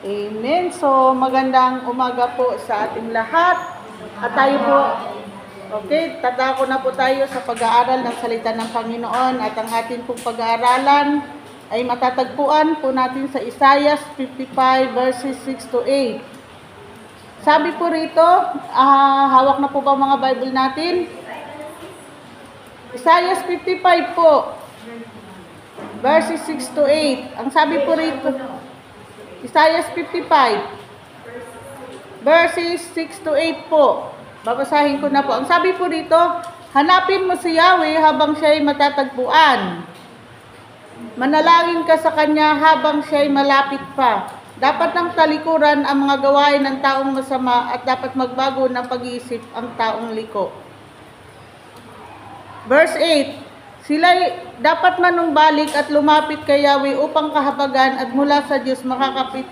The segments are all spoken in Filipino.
Amen. So, magandang umaga po sa ating lahat. At tayo po, okay, tatako na po tayo sa pag-aaral ng salita ng Panginoon. At ang ating pong pag-aaralan ay matatagpuan po natin sa Isaiah 55 verses 6 to 8. Sabi po rito, hawak na po ba mga Bible natin? Isaiah 55 po, verses 6 to 8. Ang sabi po rito, Isaiah 55, verses 6 to 8 po. Babasahin ko na po. Ang sabi po rito, hanapin mo si Yahweh habang siya'y matatagpuan. Manalangin ka sa Kanya habang siya'y malapit pa. Dapat ng talikuran ang mga gawain ng taong masama at dapat magbago ng pag-iisip ang taong liko. Verse 8, sila'y dapat manumbalik at lumapit kay Yahweh upang kahabagan at mula sa Diyos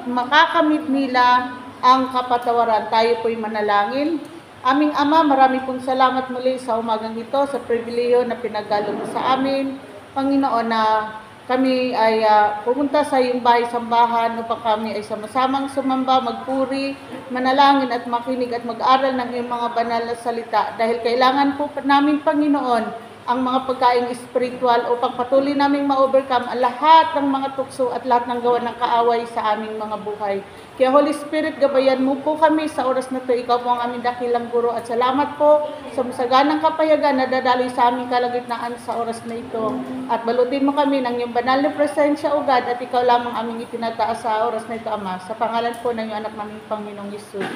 makakamit nila ang kapatawaran. Tayo po'y manalangin. Aming Ama, marami pong salamat muli sa umagang ito, sa pribileyo na pinagalo mo sa amin. Panginoon, na kami ay pumunta sa iyong bahay-sambahan upang kami ay sama-samang sumamba, magpuri, manalangin at makinig at mag-aral ng iyong mga banal na salita. Dahil kailangan po namin, Panginoon, ang mga pagkaing espiritual upang patuloy naming ma-overcome ang lahat ng mga tukso at lahat ng gawa ng kaaway sa aming mga buhay. Kaya Holy Spirit, gabayan mo po kami sa oras na ito. Ikaw po ang aming dakilang guro at salamat po sa masaganang kapayagan na dadaloy sa aming kalagitnaan sa oras na ito. At balutin mo kami ng iyong banal na presensya, O God, at ikaw lamang aming itinataas sa oras na ito, Ama. Sa pangalan po ng iyong anak naming Panginoong Yesus.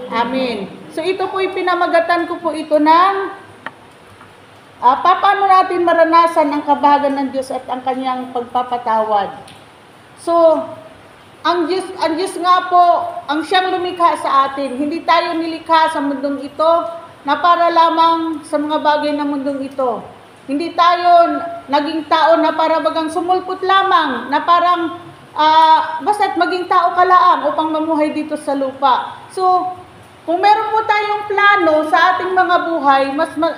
Amen. So ito po ipinamagatan ko po ito ng paano natin maranasan ang kabahagan ng Diyos at ang kanyang pagpapatawad. So, ang Diyos nga po, ang siyang lumikha sa atin. Hindi tayo nilikha sa mundong ito na para lamang sa mga bagay ng mundong ito. Hindi tayo naging tao na para bagang sumulpot lamang, na parang basta't maging tao ka lang upang mamuhay dito sa lupa. So, kung meron po tayong plano sa ating mga buhay,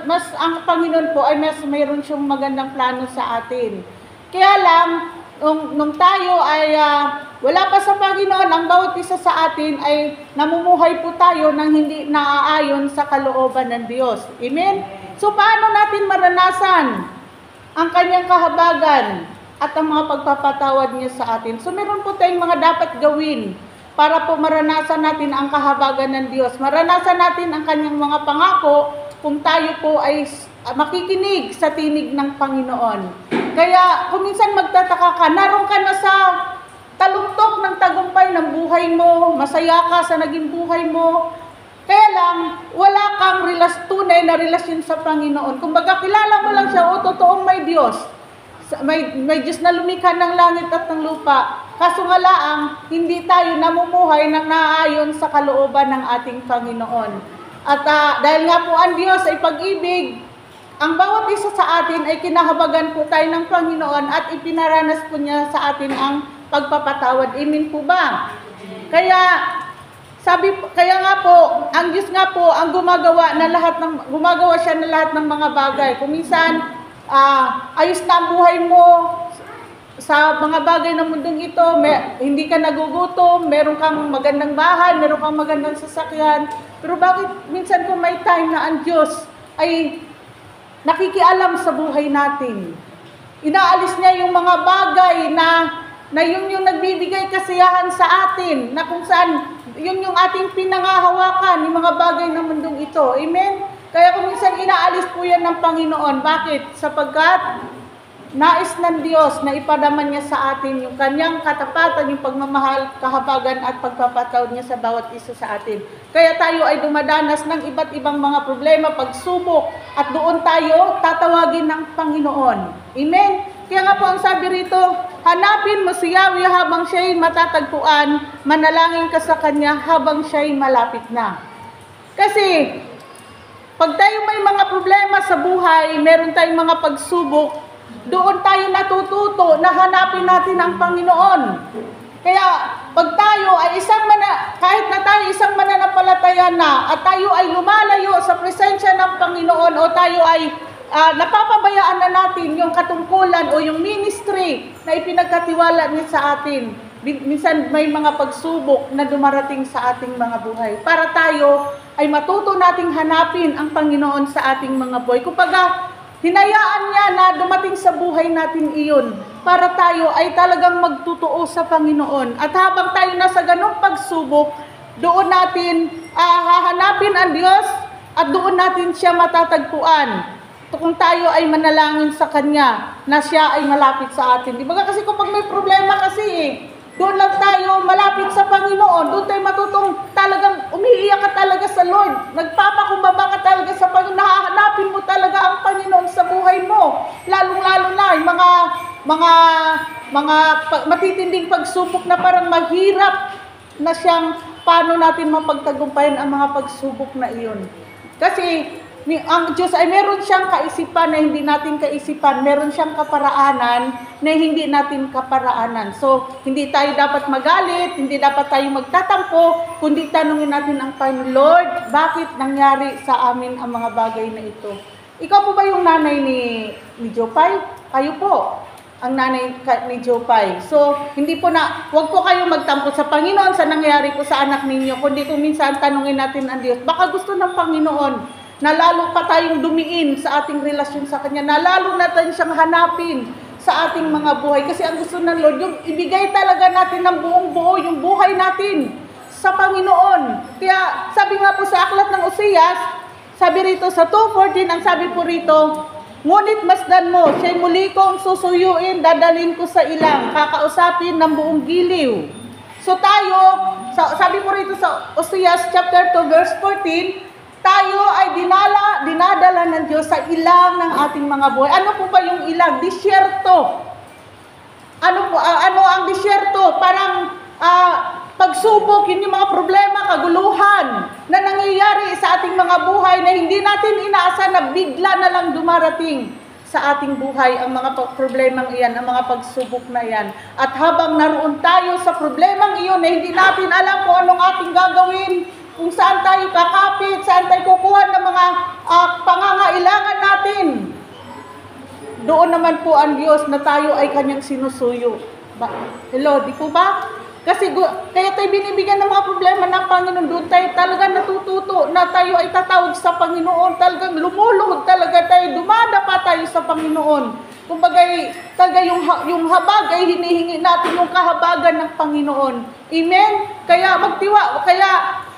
mas ang Panginoon po ay mayroon siyang magandang plano sa atin. Kaya lang, nung tayo ay wala pa sa Panginoon, ang bawat isa sa atin ay namumuhay po tayo ng hindi naaayon sa kalooban ng Diyos. Amen? So, paano natin maranasan ang kanyang kahabagan at ang mga pagpapatawad niya sa atin? So, meron po tayong mga dapat gawin para po maranasan natin ang kahabagan ng Diyos. Maranasan natin ang kanyang mga pangako kung tayo po ay makikinig sa tinig ng Panginoon. Kaya kung minsan magtataka ka, naroon ka na sa taluktok ng tagumpay ng buhay mo, masaya ka sa naging buhay mo, kaya lang, wala kang tunay na relasyon sa Panginoon. Kumbaga, kilala mo lang siya, totoong may Diyos. May Diyos na lumikha ng langit at ng lupa. Kaso nga laang, hindi tayo namumuhay ng naaayon sa kalooban ng ating Panginoon. At dahil nga po ang Diyos ay pag-ibig, ang bawat isa sa atin ay kinahabagan po tayo ng Panginoon at ipinaranas po niya sa atin ang pagpapatawad. Amen po ba? Kaya nga po, ang Diyos nga po ang gumagawa siya ng lahat ng mga bagay. Kung minsan, ayos na ang buhay mo sa mga bagay ng mundong ito, hindi ka nagugutom, meron kang magandang bahay, meron kang magandang sasakyan. Pero bakit minsan kung may time na ang Diyos ay nakikialam sa buhay natin? Inaalis niya yung mga bagay na yun yung nagbibigay kasiyahan sa atin, na kung saan yun yung ating pinangahawakan, yung mga bagay ng mundong ito. Amen? Kaya kung minsan inaalis po yan ng Panginoon. Bakit? Sapagkat nais ng Diyos na ipadaman niya sa atin yung kanyang katapatan, yung pagmamahal, kahabagan at pagpapatawad niya sa bawat isa sa atin. Kaya tayo ay dumadanas ng iba't ibang mga problema, pagsubok, at doon tayo tatawagin ng Panginoon. Amen? Kaya nga po ang sabi rito, hanapin mo si Yahweh habang siya'y matatagpuan, manalangin ka sa Kanya habang siya'y malapit na. Kasi, pag tayo may mga problema sa buhay, meron tayong mga pagsubok, doon tayo natututo na hanapin natin ang Panginoon. Kaya, pag tayo ay kahit na tayo isang mananampalataya na, at tayo ay lumalayo sa presensya ng Panginoon, o tayo ay napapabayaan na natin yung katungkulan o yung ministry na ipinagkatiwala niya sa atin, minsan may mga pagsubok na dumarating sa ating mga buhay para tayo ay matuto nating hanapin ang Panginoon sa ating mga buhay. Kumbaga, hinayaan niya na dumating sa buhay natin iyon para tayo ay talagang magtutuo sa Panginoon. At habang tayo nasa ganong pagsubok, doon natin hahanapin ang Diyos at doon natin siya matatagpuan. Kung tayo ay manalangin sa Kanya na siya ay malapit sa atin. Di ba kasi kapag may problema kasi doon lang tayo malapit sa Panginoon. Doon tayo matutong talagang umiiyak ka talaga sa Lord. Nagpapakumbaba ka talaga sa Panginoon. Nahahanapin mo talaga ang Panginoon sa buhay mo. Lalong-lalo na yung mga matitinding pagsubok na parang mahirap na siyang paano natin mapagtagumpayan ang mga pagsubok na iyon. Kasi ang Diyos ay meron siyang kaisipan na hindi natin kaisipan. Meron siyang kaparaanan na hindi natin kaparaanan. So, hindi tayo dapat magalit, hindi dapat tayo magtatampo, kundi tanungin natin ang Panginoon, Lord, bakit nangyari sa amin ang mga bagay na ito? Ikaw po ba yung nanay ni Jopay? Kayo po ang nanay ni Jopay. So, huwag po kayong magtampo sa Panginoon sa nangyari po sa anak ninyo, kundi kung minsan tanungin natin ang Diyos. Baka gusto ng Panginoon na lalo pa tayong dumiin sa ating relasyon sa Kanya, na lalo natin siyang hanapin sa ating mga buhay. Kasi ang gusto ng Lord, yung ibigay talaga natin ng buong buo, yung buhay natin sa Panginoon. Kaya sabi nga po sa aklat ng Oseas, sabi rito sa 2:14, ang sabi po rito, ngunit masdan mo, siya'y muli kong susuyuin, dadalhin ko sa ilang, kakausapin ng buong giliw. So tayo, sabi po rito sa Oseas chapter 2 verse 14, tayo ay dinadala ng Diyos sa ilang ng ating mga buhay. Ano po ba yung ilang? Disyerto. Ano ang disyerto? Parang pagsubok, yun yung mga problema, kaguluhan na nangyayari sa ating mga buhay na hindi natin inaasa na bigla na lang dumarating sa ating buhay ang mga problemang iyan, ang mga pagsubok na iyan. At habang naroon tayo sa problemang iyon na hindi natin alam kung anong ating gagawin, kung saan tayo kakapit, saan tayo kukuha ng mga pangangailangan natin. Doon naman po ang Diyos na tayo ay Kanyang sinusuyo. Hello, di po ba? Kasi kaya tayo binibigyan ng mga problema ng Panginoon, doon tayo talaga natututo na tayo ay tatawag sa Panginoon. Talagang lumuluhod talaga tayo, dumadapa tayo sa Panginoon. Kumbaga, talaga yung habag ay hinihingi natin yung kahabagan ng Panginoon. Amen?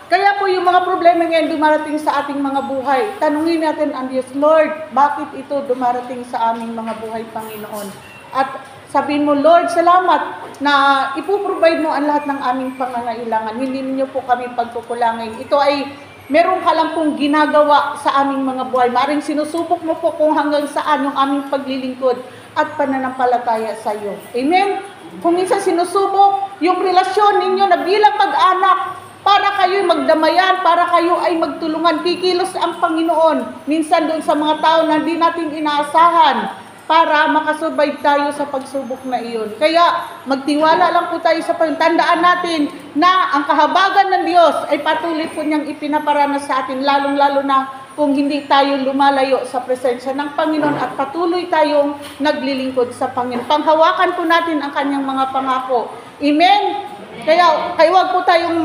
Kaya po yung mga problema ngayon dumarating sa ating mga buhay. Tanungin natin ang Diyos, Lord, bakit ito dumarating sa aming mga buhay, Panginoon? At sabihin mo, Lord, salamat na ipuprovide mo ang lahat ng aming pangangailangan. Hindi niyo po kami pagkukulangin. Ito ay meron ka lang pong ginagawa sa aming mga buhay. Maring sinusubok mo po kung hanggang saan yung aming paglilingkod at pananampalataya sa iyo. Amen? Kung minsan sinusubok yung relasyon ninyo na bilang mag-anak, para kayo magdamayan, para kayo ay magtulungan, kikilos ang Panginoon. Minsan doon sa mga tao na hindi natin inaasahan para makasurvive tayo sa pagsubok na iyon. Kaya magtiwala lang po tayo sa Panginoon. Tandaan natin na ang kahabagan ng Diyos ay patuloy po niyang ipinaparanas sa atin, lalong-lalo na kung hindi tayo lumalayo sa presensya ng Panginoon at patuloy tayong naglilingkod sa Panginoon. Panghawakan po natin ang Kanyang mga pangako. Amen? Kaya huwag po tayong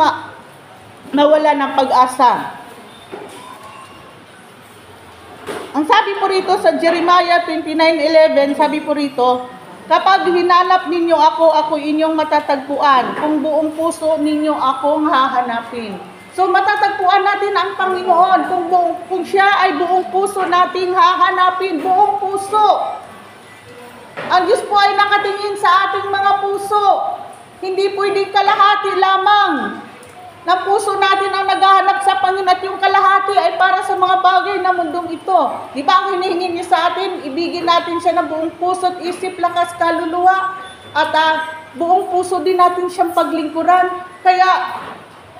nawala ng pag-asa. Ang sabi po rito sa Jeremiah 29:11, sabi po rito, kapag hinanap ninyo ako inyong matatagpuan. Kung buong puso ninyo akong hahanapin. So matatagpuan natin ang Panginoon kung siya ay buong puso nating hahanapin, buong puso. Ang Diyos po ay nakatingin sa ating mga puso. Hindi pwedeng kalahati lamang ng puso natin ang naghahanap sa Panginoon at yung kalahati ay para sa mga bagay na mundong ito. Di ba ang hinihingi niya sa atin? Ibigin natin siya ng buong puso at isip, lakas, kaluluwa at buong puso din natin siyang paglingkuran. Kaya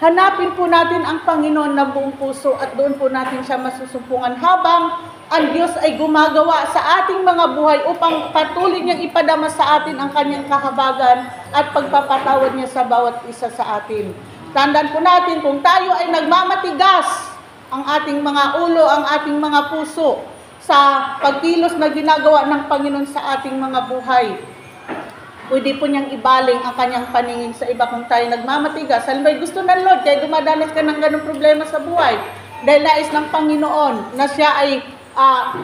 hanapin po natin ang Panginoon ng buong puso at doon po natin siya masusumpungan habang ang Diyos ay gumagawa sa ating mga buhay upang patuloy niyang ipadama sa atin ang Kanyang kahabagan at pagpapatawad niya sa bawat isa sa atin. Tandaan po natin kung tayo ay nagmamatigas ang ating mga ulo, ang ating mga puso sa pagkilos na ginagawa ng Panginoon sa ating mga buhay. Pwede po niyang ibaling ang kanyang paningin sa iba kung tayo nagmamatigas. Halimbawa, gusto ng Lord, kaya dumadanas ka ng ganong problema sa buhay. Dahil nais ng Panginoon na siya ay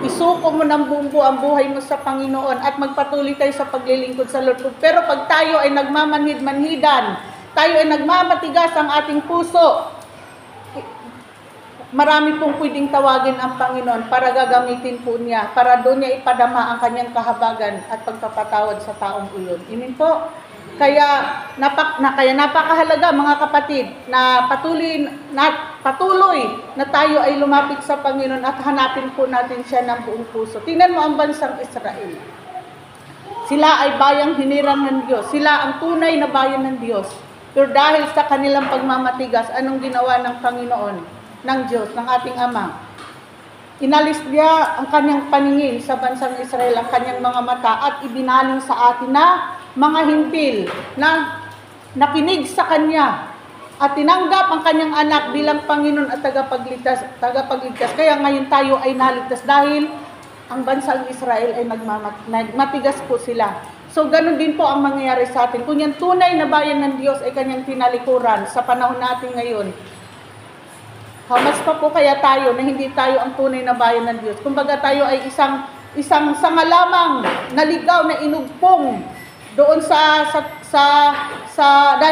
isuko mo ng bumbu ang buhay mo sa Panginoon at magpatuloy tayo sa paglilingkod sa Lord. Pero pag tayo ay nagmamanhid-manhidan, tayo ay nagmamatigas ang ating puso, marami pong pwedeng tawagin ang Panginoon para gagamitin po niya, para doon niya ipadama ang kanyang kahabagan at pagpapatawad sa taong iyon. Amen po. Kaya napakahalaga mga kapatid na patuloy na tayo ay lumapit sa Panginoon at hanapin po natin siya ng buong puso. Tingnan mo ang bansang Israel. Sila ay bayang hinirang ng Diyos. Sila ang tunay na bayan ng Diyos. Pero dahil sa kanilang pagmamatigas, anong ginawa ng Panginoon, ng Diyos, ng ating Ama? Inalis niya ang kanyang paningin sa bansang Israel, ang kanyang mga mata, at ibinaling sa atin na mga hintil na nakinig sa kanya at tinanggap ang kanyang anak bilang Panginoon at tagapagligtas. Kaya ngayon tayo ay naligtas dahil ang bansang Israel ay matigas po sila. So ganun din po ang mangyayari sa atin. Kung yung tunay na bayan ng Diyos ay kanyang tinalikuran sa panahon natin ngayon, mas pa po kaya tayo na hindi tayo ang tunay na bayan ng Diyos. Kumbaga tayo ay isang sanga lamang naligaw na inugpong doon dahil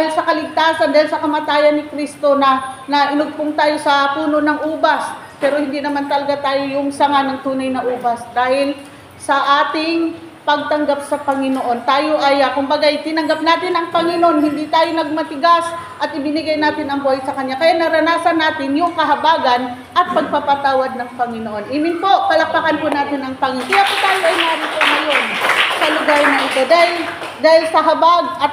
sa kaligtasan, dahil sa kamatayan ni Kristo na inugpong tayo sa puno ng ubas. Pero hindi naman talaga tayo yung sanga ng tunay na ubas dahil sa ating pagtanggap sa Panginoon. Tayo ay, kumbaga, tinanggap natin ang Panginoon, hindi tayo nagmatigas at ibinigay natin ang buhay sa Kanya. Kaya naranasan natin yung kahabagan at pagpapatawad ng Panginoon. Amen po, palakpakan po natin ang Panginoon. Kaya po tayo ay narito ngayon sa lugar na ito dahil sa habag at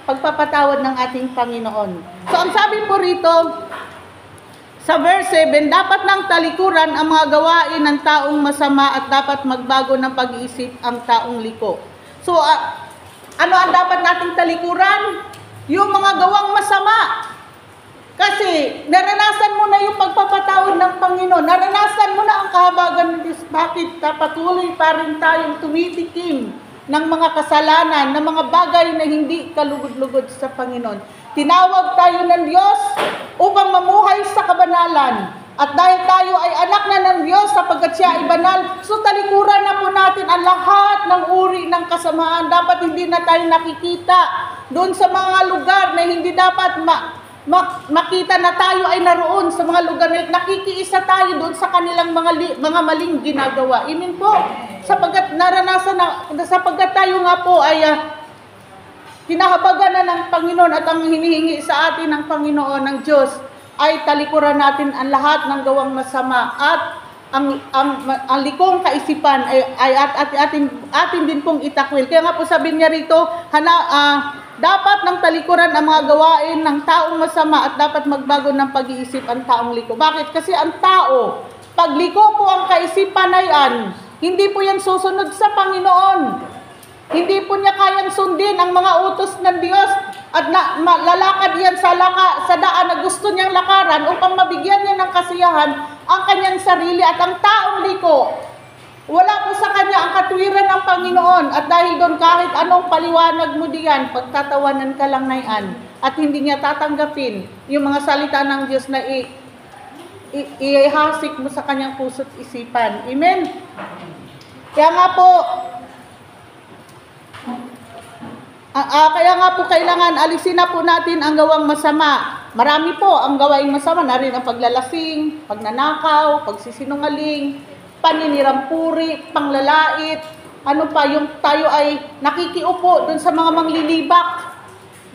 pagpapatawad ng ating Panginoon. So, ang sabi po rito, sa verse 7, dapat ng talikuran ang mga gawain ng taong masama at dapat magbago ng pag-iisip ang taong liko. So, ano ang dapat nating talikuran? Yung mga gawang masama. Kasi, naranasan mo na yung pagpapatawad ng Panginoon. Naranasan mo na ang kahabagan ng Diyos. Bakit patuloy pa rin tayong tumitikim ng mga kasalanan, ng mga bagay na hindi kalugod-lugod sa Panginoon? Tinawag tayo ng Diyos upang mamuhay sa kabanalan. At dahil tayo ay anak na ng Diyos sapagkat siya ay banal, so talikuran na po natin ang lahat ng uri ng kasamaan. Dapat hindi na tayo nakikita doon sa mga lugar na hindi dapat makita na tayo ay naroon sa mga lugar na nakikiisa tayo doon sa kanilang mga maling ginagawa. Amen po. Sapagkat sapagkat tayo nga po ay kinahabagan na ng Panginoon at ang hinihingi sa atin ng Panginoon ng Diyos ay talikuran natin ang lahat ng gawang masama at ang likong kaisipan ay atin din pong itakwil. Kaya nga po sabi niya rito, dapat ng talikuran ang mga gawain ng taong masama at dapat magbago ng pag-iisip ang taong liko. Bakit? Kasi ang tao, pag liko po ang kaisipan ay hindi po yan susunod sa Panginoon. Hindi po niya kayang sundin ang mga utos ng Diyos at lalakad yan sa daan na gusto niyang lakaran upang mabigyan niya ng kasiyahan ang kanyang sarili at ang taong liko. Wala po sa kanya ang katwiran ng Panginoon at dahil doon kahit anong paliwanag mo diyan, pagtatawanan ka lang na yan at hindi niya tatanggapin yung mga salita ng Diyos na ihasik mo sa kanyang puso't isipan. Amen? Kaya nga po, kailangan alisin na po natin ang gawang masama. Marami po ang gawaing masama na rin ang paglalasing, pagnanakaw, pagsisinungaling, paninirampuri, panglalait, yung tayo ay nakikiupo doon sa mga manglilibak.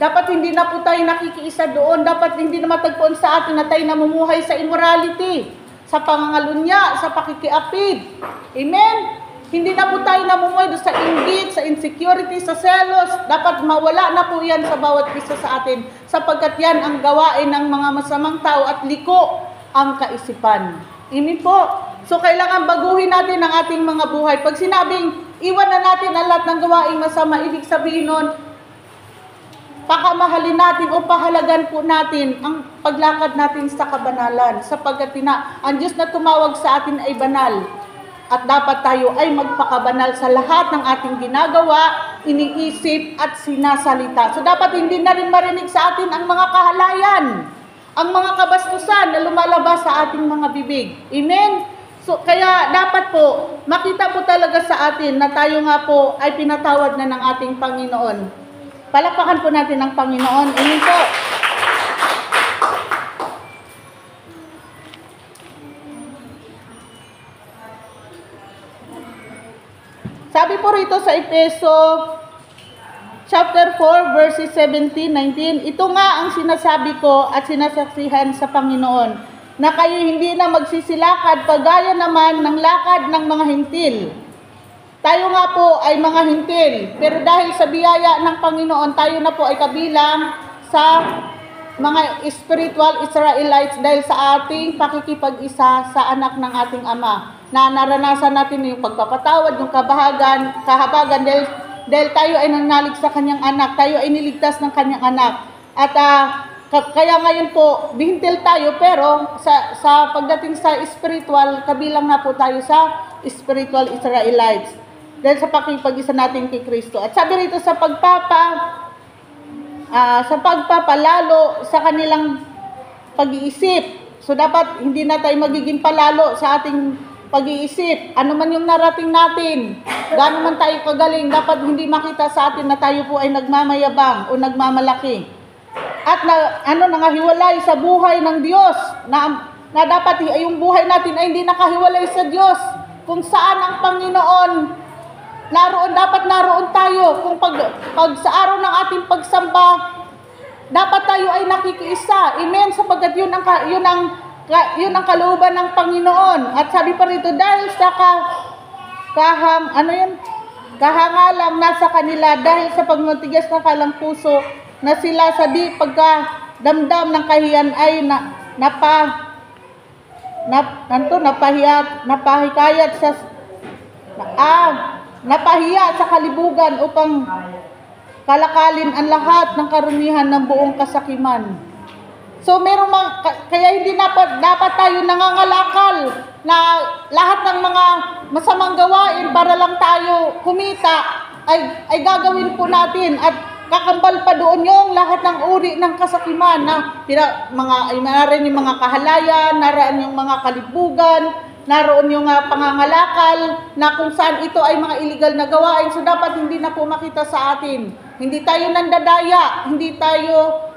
Dapat hindi na po tayo nakikiisa doon. Dapat hindi na matagpuan sa atin na tayo namumuhay sa immorality, sa pangangalunya, sa pakikiapid. Amen? Hindi na po tayo namumuhay sa inggit, sa insecurity, sa selos. Dapat mawala na po yan sa bawat isa sa atin. Sapagkat yan ang gawain ng mga masamang tao at liko ang kaisipan. Amen po. So kailangan baguhin natin ang ating mga buhay. Pag sinabing iwan na natin ang lahat ng gawaing masama, ibig sabihin nun, pakamahalin natin o pahalagan po natin ang paglakad natin sa kabanalan. Sapagkat ang Diyos na tumawag sa atin ay banal. At dapat tayo ay magpakabanal sa lahat ng ating ginagawa, iniisip at sinasalita. So dapat hindi na rin marinig sa atin ang mga kahalayan, ang mga kabastusan na lumalabas sa ating mga bibig. Amen? So kaya dapat po, makita po talaga sa atin na tayo nga po ay pinatawad na ng ating Panginoon. Palakpakan po natin ang Panginoon. Amen po. Sabi po rito sa Efeso chapter 4 verses 17-19, ito nga ang sinasabi ko at sinasaksihan sa Panginoon, na kayo hindi na magsisilakad pagaya naman ng lakad ng mga hintil. Tayo nga po ay mga hintil, pero dahil sa biyaya ng Panginoon, tayo na po ay kabilang sa mga spiritual Israelites dahil sa ating pakikipag-isa sa anak ng ating Ama, na naranasan natin yung pagpapatawad, yung kahabagan dahil tayo ay nanalig sa kanyang anak, tayo ay niligtas ng kanyang anak. At kaya ngayon po, bihintil tayo, pero sa pagdating sa spiritual, kabilang na po tayo sa spiritual Israelites dahil sa pakikipag-isa natin kay Kristo. At sabi rito sa pagpapalalo sa kanilang pag-iisip. So dapat hindi na tayo magiging palalo sa ating pag-iisip. Ano man yung narating natin, gaano man tayo kagaling, dapat hindi makita sa atin na tayo po ay nagmamayabang o nagmamalaki. At nangahiwalay sa buhay ng Diyos, na dapat yung buhay natin ay hindi nakahiwalay sa Diyos. Kung saan ang Panginoon dapat naroon tayo. Kung pag sa araw ng ating pagsamba, dapat tayo ay nakikiisa. Amen, sapagkat yun ang kalooban ng Panginoon. At sabi pa rito, dahil sa kahangalang nasa kanila, dahil sa pagmatigas ng kalang puso, na sila sa di pagkadamdam ng kahiyan ay napahiya sa kalibugan upang kalakalin ang lahat ng karumihan ng buong kasakiman. So kaya hindi dapat tayo nangangalakal na lahat ng mga masamang gawain para lang tayo kumita ay gagawin po natin, at kakambal pa doon yung lahat ng uri ng kasakiman na naroon yung mga kahalayan, naroon yung mga kalibugan, naroon yung pangangalakal na kung saan ito ay mga illegal na gawain. So dapat hindi na po makita sa atin. Hindi tayo nandadaya, hindi tayo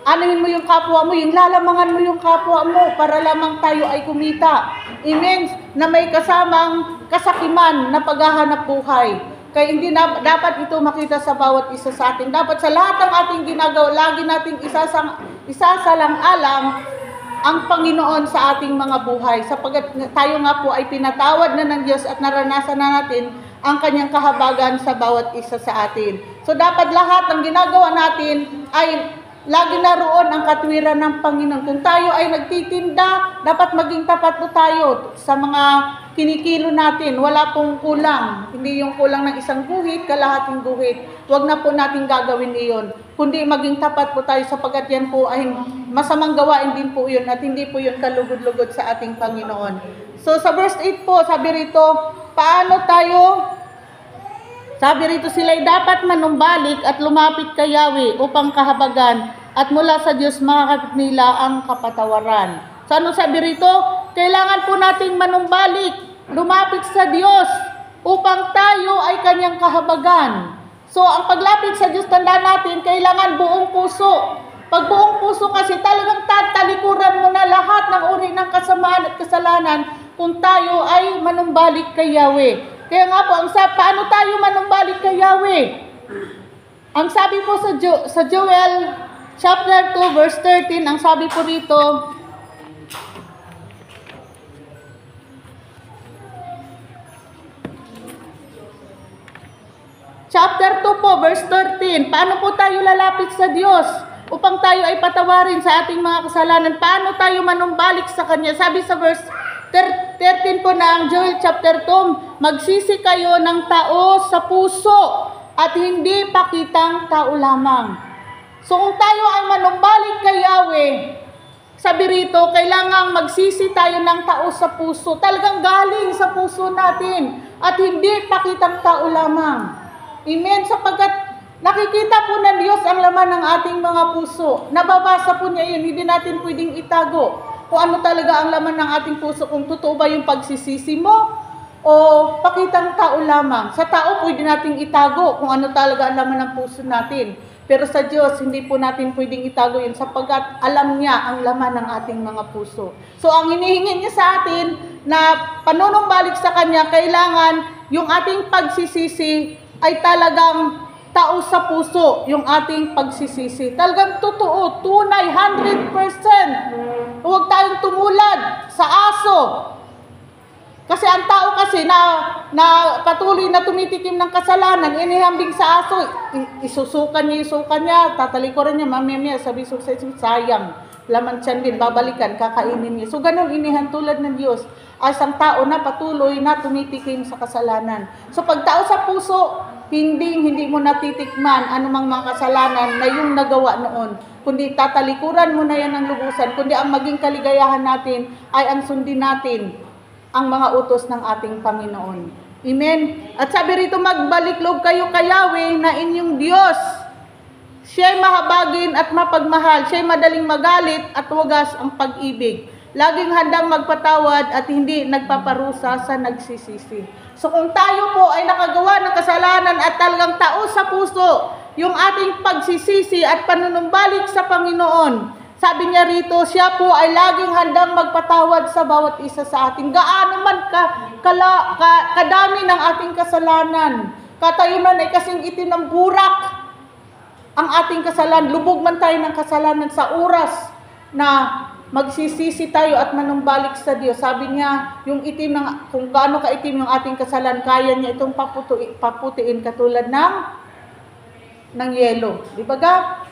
anuhin mo yung kapwa mo, yung lalamangan mo yung kapwa mo para lamang tayo ay kumita. Amen, na may kasamang kasakiman na paghahanap buhay. Kaya hindi dapat ito makita sa bawat isa sa atin. Dapat sa lahat ng ating ginagawa, lagi nating isasalang-alang ang Panginoon sa ating mga buhay. Sapagkat tayo nga po ay pinatawad na ng Diyos at naranasan na natin ang kanyang kahabagan sa bawat isa sa atin. So dapat lahat ng ginagawa natin ay lagi naroon ang katwiran ng Panginoon. Kung tayo ay nagtitinda, dapat maging tapat po tayo sa mga kinikilo natin. Wala pong kulang. Hindi yung kulang ng isang guhit, kalahating guhit. Huwag na po natin gagawin iyon. Kundi maging tapat po tayo, sapagkat yan po ay masamang gawain din po yun at hindi po yun kalugod-lugod sa ating Panginoon. So sa verse 8 po, sabi rito, paano tayo? Sabi rito, sila'y dapat manumbalik at lumapit kay Yahweh upang kahabagan at mula sa Diyos makakapit nila ang kapatawaran. So ano sabi rito? Kailangan po nating manumbalik, lumapit sa Diyos upang tayo ay kanyang kahabagan. So ang paglapit sa Diyos, tandaan natin, kailangan buong puso. Pag buong puso kasi talagang tatalikuran mo na lahat ng uri ng kasamaan at kasalanan kung tayo ay manumbalik kay Yahweh. Kaya nga po, paano tayo manumbalik kay Yahweh? Ang sabi po sa Joel chapter 2 verse 13, ang sabi po rito, chapter 2 po verse 13, paano po tayo lalapit sa Diyos upang tayo ay patawarin sa ating mga kasalanan? Paano tayo manumbalik sa Kanya? Sabi sa verse 13 po na ang Joel chapter 2, magsisi kayo ng tao sa puso at hindi pakitang tao lamang. So kung tayo ay manumbalik kay Yahweh, sabi rito, kailangang magsisi tayo ng tao sa puso. Talagang galing sa puso natin. at hindi pakitang tao lamang. Amen. Sapagkat nakikita po ng Diyos ang laman ng ating mga puso. Nababasa po niya yun. Hindi natin pwedeng itago kung ano talaga ang laman ng ating puso. Kung totoo ba yung pagsisisi mo o pakitang tao lamang. Sa tao pwede nating itago kung ano talaga ang laman ng puso natin. Pero sa Diyos, hindi po natin pwedeng itago yun sapagkat alam niya ang laman ng ating mga puso. So, ang hinihingi niya sa atin na panunumbalik sa Kanya, kailangan yung ating pagsisisi ay talagang tao sa puso, yung ating pagsisisi. Talagang totoo, tunay, 100%. Huwag tayong tumulad sa aso. Kasi ang tao kasi na patuloy na tumitikim ng kasalanan, inihambing sa aso, isusukan niya, tatalikuran niya, mamaya, sabi sayang, laman siya din, babalikan, kakainin niya. So, ganun inihan tulad ng Diyos, as ang tao na patuloy na tumitikim sa kasalanan. So, pag tao sa puso, hindi mo natitikman anumang mga kasalanan na yung nagawa noon, kundi tatalikuran mo na yan ng lubusan, kundi ang maging kaligayahan natin ay ang sundin natin ang mga utos ng ating Panginoon. Amen? At sabi rito, magbalik loob kayo kay Yahweh na inyong Diyos. Siya'y mahabagin at mapagmahal. Siya'y madaling magalit at wagas ang pag-ibig. Laging handang magpatawad at hindi nagpaparusa sa nagsisisi. So kung tayo po ay nakagawa ng kasalanan at talagang tao sa puso, yung ating pagsisisi at panunumbalik sa Panginoon, sabi niya rito, siya po ay laging handang magpatawad sa bawat isa sa atin. Gaano man kadami ng ating kasalanan. Katayunan ay kasing itim ng burak ang ating kasalanan. Lubog man tayo ng kasalanan sa oras na magsisisi tayo at manumbalik sa Diyos. Sabi niya, yung itim kung gaano kaitim yung ating kasalanan, kaya niya itong paputiin katulad ng yelo. Di ba ga?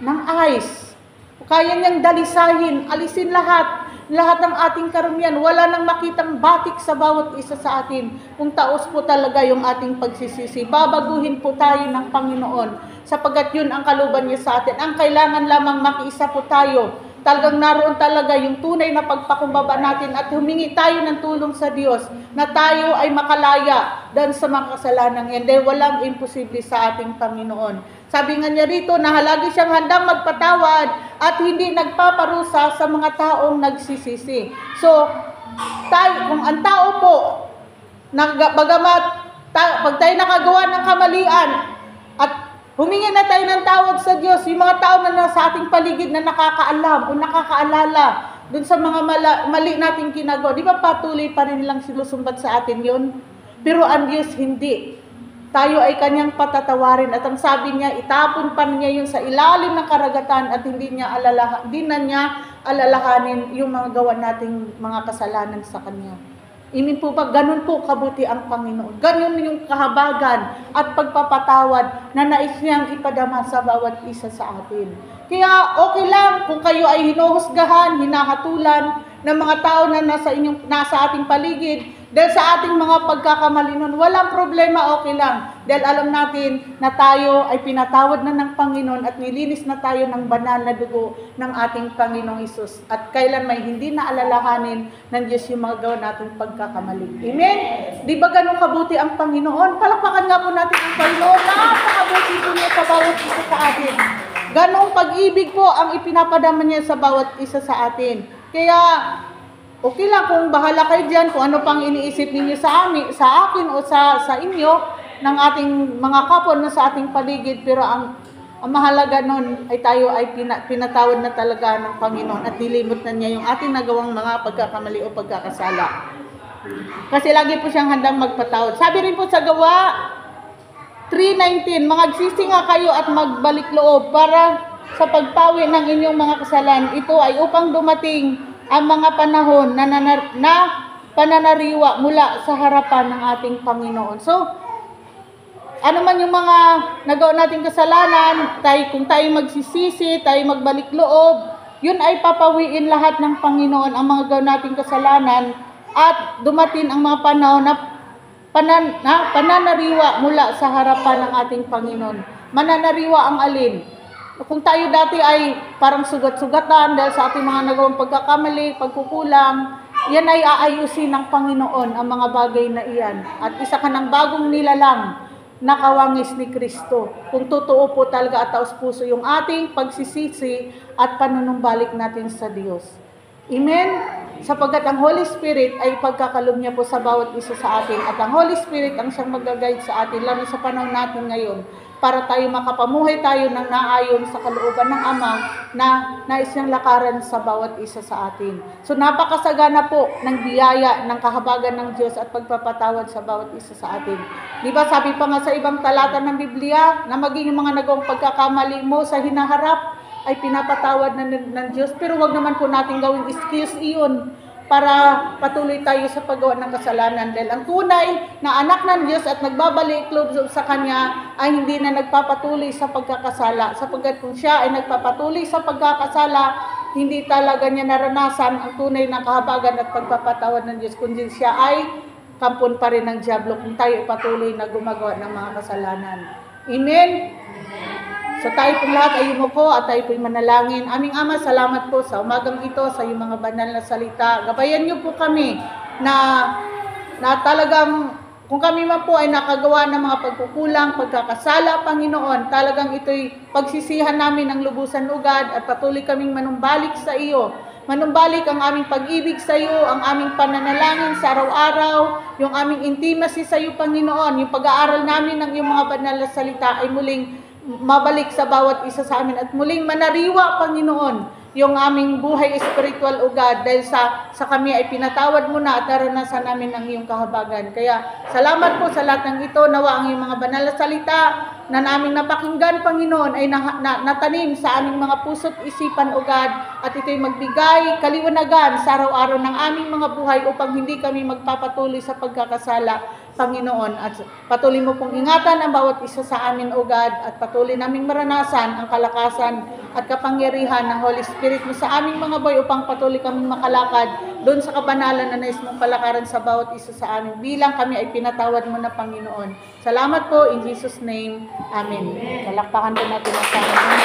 Ng ice. Kaya niyang dalisahin, alisin lahat ng ating karumian. Wala nang makitang batik sa bawat isa sa atin. Kung taos po talaga yung ating pagsisisi, babaguhin po tayo ng Panginoon. Sapagkat yun ang kalooban niya sa atin. Ang kailangan lamang makiisa po tayo. Talagang naroon talaga yung tunay na pagpakumbaba natin at humingi tayo ng tulong sa Diyos na tayo ay makalaya dahil sa mga kasalanan yan. Dahil walang imposible sa ating Panginoon. Sabi nga niya rito na halagi siyang handang magpatawad at hindi nagpaparusa sa mga taong nagsisisi. So, kung ang tao po, bagamat pag tayo nakagawa ng kamalian at humingi na tayo ng tawad sa Diyos, yung mga tao na nasa ating paligid na nakakaalam o nakakaalala dun sa mga mali nating ginagawa, di ba patuloy pa rin lang sinusumbat sa atin yun? Pero ang Diyos hindi. Tayo ay kanyang patatawarin at ang sabi niya, itapon pa niya yun sa ilalim ng karagatan at hindi na niya alalahanin yung mga gawa nating mga kasalanan sa kanya. Imin po ba, ganun po kabuti ang Panginoon. Ganun yung kahabagan at pagpapatawad na nais niyang ipadama sa bawat isa sa atin. Kaya okay lang kung kayo ay hinuhusgahan, hinahatulan ng mga tao na nasa ating paligid. Dahil sa ating mga pagkakamali nun, walang problema, okay lang. Dahil alam natin na tayo ay pinatawad na ng Panginoon at nilinis na tayo ng banal na dugo ng ating Panginoong Isus. At kailan may hindi na alalahanin ng Diyos yung mga gawa nating pagkakamali. Amen? Di ba ganun kabuti ang Panginoon? Palakpakan nga po natin ang Panginoon. Napakabuti po niya sa bawat isa sa atin. Ganong pag-ibig po ang ipinapadama niya sa bawat isa sa atin. Kaya, okay lang kung bahala kayo dyan, kung ano pang iniisip ninyo sa akin o sa inyo, ng ating mga kapwa na sa ating paligid. Pero ang mahalaga nun ay tayo ay pinatawad na talaga ng Panginoon at nilimot na niya yung ating nagawang mga pagkakamali o pagkakasala. Kasi lagi po siyang handang magpatawad. Sabi rin po sa Gawa 3:19, magsisi nga kayo at magbalik loob para sa pagpawi ng inyong mga kasalanan. Ito ay upang dumating ang mga panahon na pananariwa mula sa harapan ng ating Panginoon. So, ano man yung mga nagawa nating kasalanan, kung tayo magsisisi, tayo magbalik loob, yun ay papawiin lahat ng Panginoon ang mga gawa nating kasalanan at dumating ang mga panahon na pananariwa mula sa harapan ng ating Panginoon. Mananariwa ang alin? Kung tayo dati ay parang sugat-sugatan dahil sa ating mga nagawang pagkakamali, pagkukulang, yan ay aayusin ng Panginoon ang mga bagay na iyan. At isa ka ng bagong nilalang na kawangis ni Kristo. Kung totoo po talaga at taos puso yung ating pagsisisi at panunumbalik natin sa Diyos. Amen? Sapagkat ang Holy Spirit ay pagkakaloob niya po sa bawat isa sa atin. At ang Holy Spirit ang siyang mag-guide sa atin, lalo sa panahon natin ngayon, para tayo makapamuhay tayo ng naayon sa kalooban ng Ama na nais niyang lakaran sa bawat isa sa atin. So napakasagana po ng biyaya, ng kahabagan ng Diyos at pagpapatawad sa bawat isa sa atin. Di ba sabi pa nga sa ibang talata ng Biblia na maging yung mga nagawang pagkakamali mo sa hinaharap ay pinapatawad ng Diyos. Pero wag naman po natin gawing excuse iyon para patuloy tayo sa paggawa ng kasalanan. Dahil ang tunay na anak ng Diyos at nagbabalik loob sa Kanya ay hindi na nagpapatuloy sa pagkakasala. Sapagkat kung siya ay nagpapatuloy sa pagkakasala, hindi talaga niya naranasan ang tunay na kahabagan at pagpapatawad ng Diyos. Kundi siya ay kampon pa rin ng dyablo kung tayo patuloy na gumagawa ng mga kasalanan. Amen? So tayo pong lahat ay yumuko at tayo po'y manalangin. Aming Ama, salamat po sa umagang ito, sa iyong mga banal na salita. Gabayan niyo po kami na talagang kung kami man po ay nakagawa ng mga pagkukulang, pagkakasala, Panginoon, talagang ito'y pagsisihan namin ng lubusan ugad at patuloy kaming manumbalik sa iyo. Manumbalik ang aming pag-ibig sa iyo, ang aming pananalangin sa araw-araw, yung aming intimacy sa iyo, Panginoon, yung pag-aaral namin ng iyong mga banal na salita ay muling mabalik sa bawat isa sa amin at muling manariwa, Panginoon, yung aming buhay espiritual ugad dahil sa kami ay pinatawad mo na at naranasan namin ang iyong kahabagan. Kaya salamat po sa lahat ng ito. Nawa ang iyong mga banal na salita na naming napakinggan, Panginoon, ay natanim sa aming mga puso't isipan ugad at ito'y magbigay kaliwanagan sa araw-araw ng aming mga buhay upang hindi kami magpapatuloy sa pagkakasala, Panginoon, at patuloy mo pong ingatan ang bawat isa sa amin, ugad, at patuloy naming maranasan ang kalakasan at kapangyarihan ng Holy Spirit mo sa aming mga buhay upang patuloy kaming makalakad doon sa kabanalan na nais mong palakaran sa bawat isa sa amin bilang kami ay pinatawad mo na, Panginoon. Salamat po, in Jesus' name. Amen. Palakpakan po natin ang Panginoon.